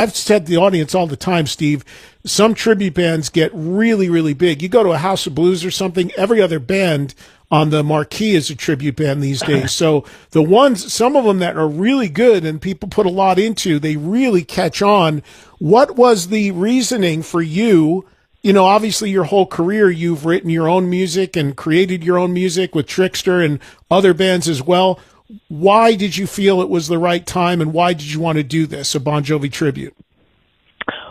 I've said to the audience all the time, Steve, some tribute bands get really, really big. You go to a House of Blues or something, every other band on the marquee is a tribute band these days. So the ones, some of them that are really good and people put a lot into, they really catch on. What was the reasoning for you? You know, obviously your whole career, you've written your own music and created your own music with Trixter and other bands as well. Why did you feel it was the right time, and why did you want to do this, a Bon Jovi tribute?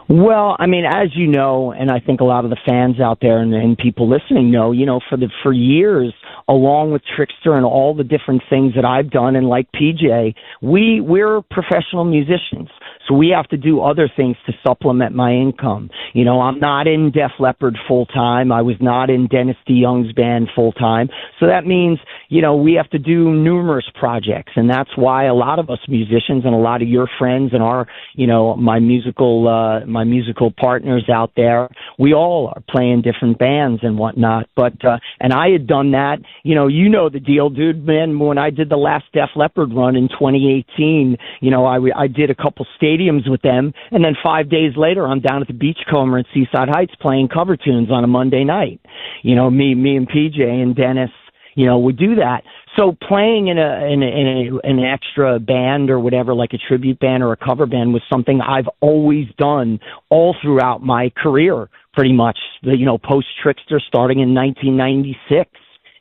Well, I mean, as you know, and I think a lot of the fans out there and people listening know, you know, for years, along with Trixter and all the different things that I've done, and like PJ, we're professional musicians. So we have to do other things to supplement my income. You know, I'm not in Def Leppard full time. I was not in Dennis DeYoung's band full time. So that means, you know, we have to do numerous projects. And that's why a lot of us musicians and a lot of your friends and our, you know, my musical partners out there, we all are playing different bands and whatnot. But, and I had done that, you know the deal, dude, man. When I did the last Def Leppard run in 2018, you know, I did a couple stadiums with them, and then 5 days later, I'm down at the Beachcomber in Seaside Heights playing cover tunes on a Monday night. You know, me and PJ and Dennis, you know, would do that. So playing in an extra band or whatever, like a tribute band or a cover band, was something I've always done all throughout my career, pretty much. You know, post Trixter, starting in 1996.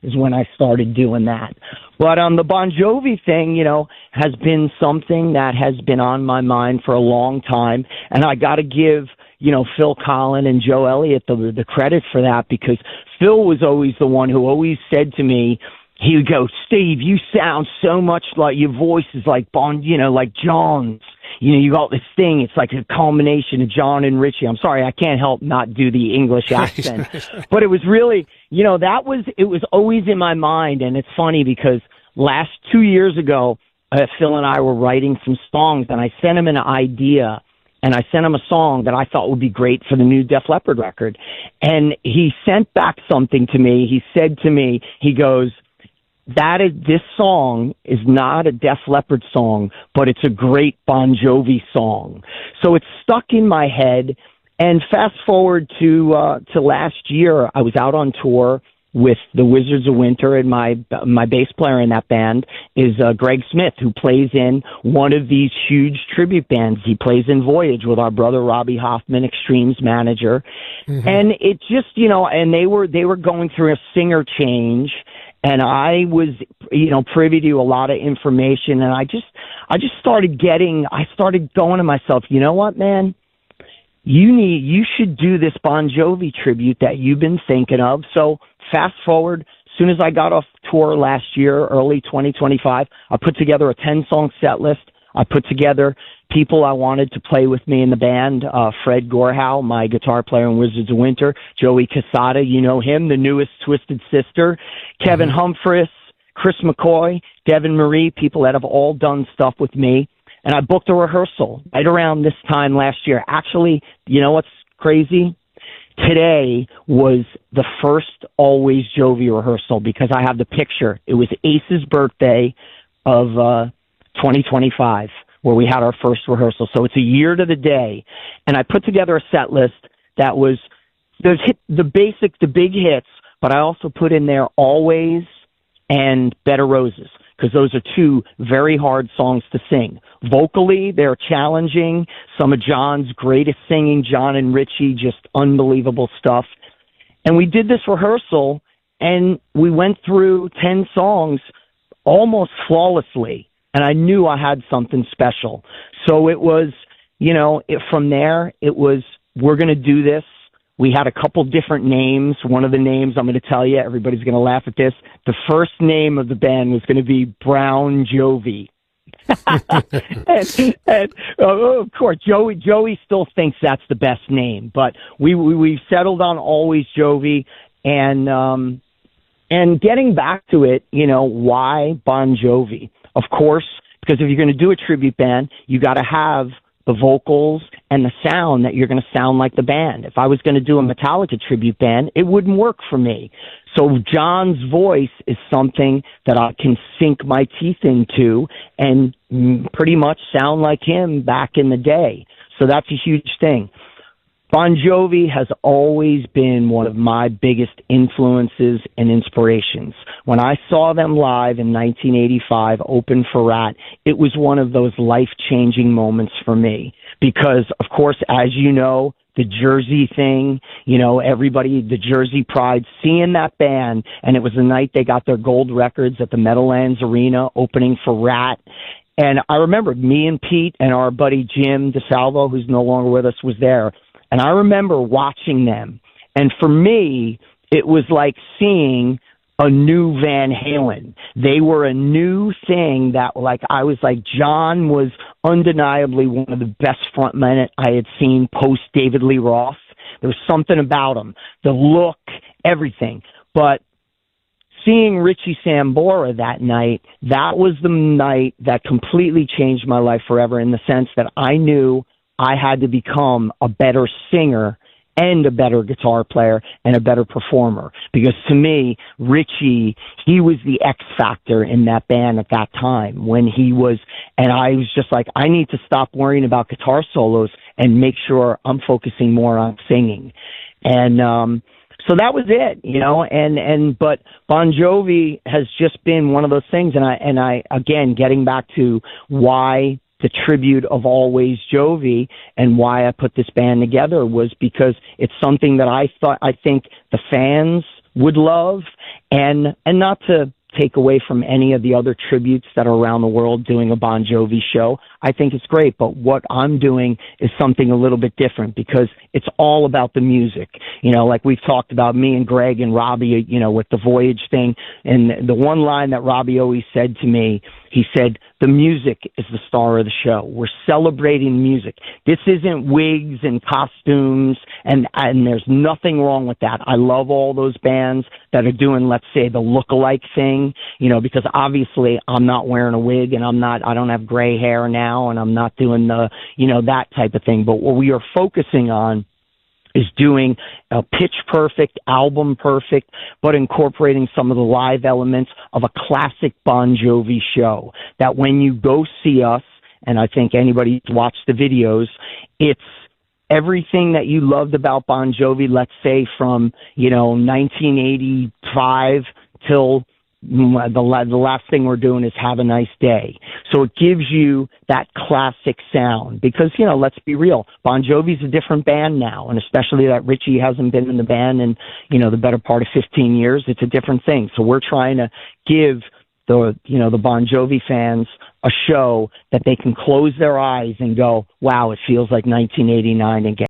Is when I started doing that. But the Bon Jovi thing, you know, has been something that has been on my mind for a long time. And I got to give, you know, Phil Collin and Joe Elliott the credit for that, because Phil was always the one who always said to me, he would go, Steve, you sound so much like, your voice is like like John's. You know, you got this thing. It's like a culmination of John and Richie. I'm sorry, I can't help not do the English accent. But it was really, you know, it was always in my mind. And it's funny because 2 years ago, Phil and I were writing some songs, and I sent him an idea. And I sent him a song that I thought would be great for the new Def Leppard record. And he sent back something to me. He said to me, he goes, this song is not a Def Leppard song, but it's a great Bon Jovi song. So it's stuck in my head. And fast forward to last year, I was out on tour with the Wizards of Winter, and my bass player in that band is Greg Smith, who plays in one of these huge tribute bands. He plays in Voyage with our brother Robbie Hoffman, Extreme's manager. Mm-hmm. And it just, you know, and they were going through a singer change. And I was, you know, privy to a lot of information, and I started going to myself, you know what, man? You should do this Bon Jovi tribute that you've been thinking of. So fast forward, as soon as I got off tour last year, early 2025, I put together a 10-song set list. I put together people I wanted to play with me in the band, Fred Gorhow, my guitar player in Wizards of Winter, Joey Casada, you know him, the newest Twisted Sister, Kevin Humphries, Chris McCoy, Devin Marie, people that have all done stuff with me. And I booked a rehearsal right around this time last year. Actually, you know what's crazy? Today was the first Always Jovi rehearsal, because I have the picture. It was Ace's birthday of 2025. Where we had our first rehearsal. So it's a year to the day. And I put together a set list that was the big hits, but I also put in there Always and Bed of Roses, because those are two very hard songs to sing. Vocally, they're challenging. Some of John's greatest singing, John and Richie, just unbelievable stuff. And we did this rehearsal, and we went through 10 songs almost flawlessly. And I knew I had something special. So it was, you know, from there, it was, we're going to do this. We had a couple different names. One of the names, I'm going to tell you, everybody's going to laugh at this. The first name of the band was going to be Brown Jovi. and of course, Joey still thinks that's the best name. But we settled on Always Jovi. And getting back to it, you know, why Bon Jovi? Of course, because if you're going to do a tribute band, you got to have the vocals and the sound that you're going to sound like the band. If I was going to do a Metallica tribute band, it wouldn't work for me. So John's voice is something that I can sink my teeth into and pretty much sound like him back in the day. So that's a huge thing. Bon Jovi has always been one of my biggest influences and inspirations. When I saw them live in 1985, open for Rat, it was one of those life-changing moments for me. Because, of course, as you know, the Jersey thing, everybody, the Jersey pride, seeing that band, and it was the night they got their gold records at the Meadowlands Arena, opening for Rat. And I remember me and Pete and our buddy Jim DeSalvo, who's no longer with us, was there. And I remember watching them. And for me, it was like seeing a new Van Halen. They were a new thing that, I was like, John was undeniably one of the best frontmen I had seen post David Lee Roth. There was something about him, the look, everything. But seeing Richie Sambora that night, that was the night that completely changed my life forever, in the sense that I knew I had to become a better singer and a better guitar player and a better performer. Because to me, Richie, he was the X factor in that band at that time when he was, and I was just like, I need to stop worrying about guitar solos and make sure I'm focusing more on singing. And, so that was it, but Bon Jovi has just been one of those things. And I, again, getting back to why the tribute of Always Jovi and why I put this band together was because it's something that I think the fans would love, and not to take away from any of the other tributes that are around the world doing a Bon Jovi show. I think it's great, but what I'm doing is something a little bit different because it's all about the music. Like we've talked about, me and Greg and Robbie, with the Voyage thing, and the one line that Robbie always said to me, he said, the music is the star of the show. We're celebrating music. This isn't wigs and costumes, and there's nothing wrong with that. I love all those bands that are doing, let's say, the look-alike thing, because obviously I'm not wearing a wig and I don't have gray hair now, and I'm not doing the, that type of thing. But what we are focusing on is doing a pitch perfect, album perfect, but incorporating some of the live elements of a classic Bon Jovi show. That when you go see us, and I think anybody who's watched the videos, it's everything that you loved about Bon Jovi, let's say from, 1985 till the last thing we're doing is Have a Nice Day. So it gives you that classic sound because, let's be real, Bon Jovi's a different band now, and especially that Richie hasn't been in the band in, the better part of 15 years. It's a different thing. So we're trying to give the Bon Jovi fans a show that they can close their eyes and go, wow, it feels like 1989 again.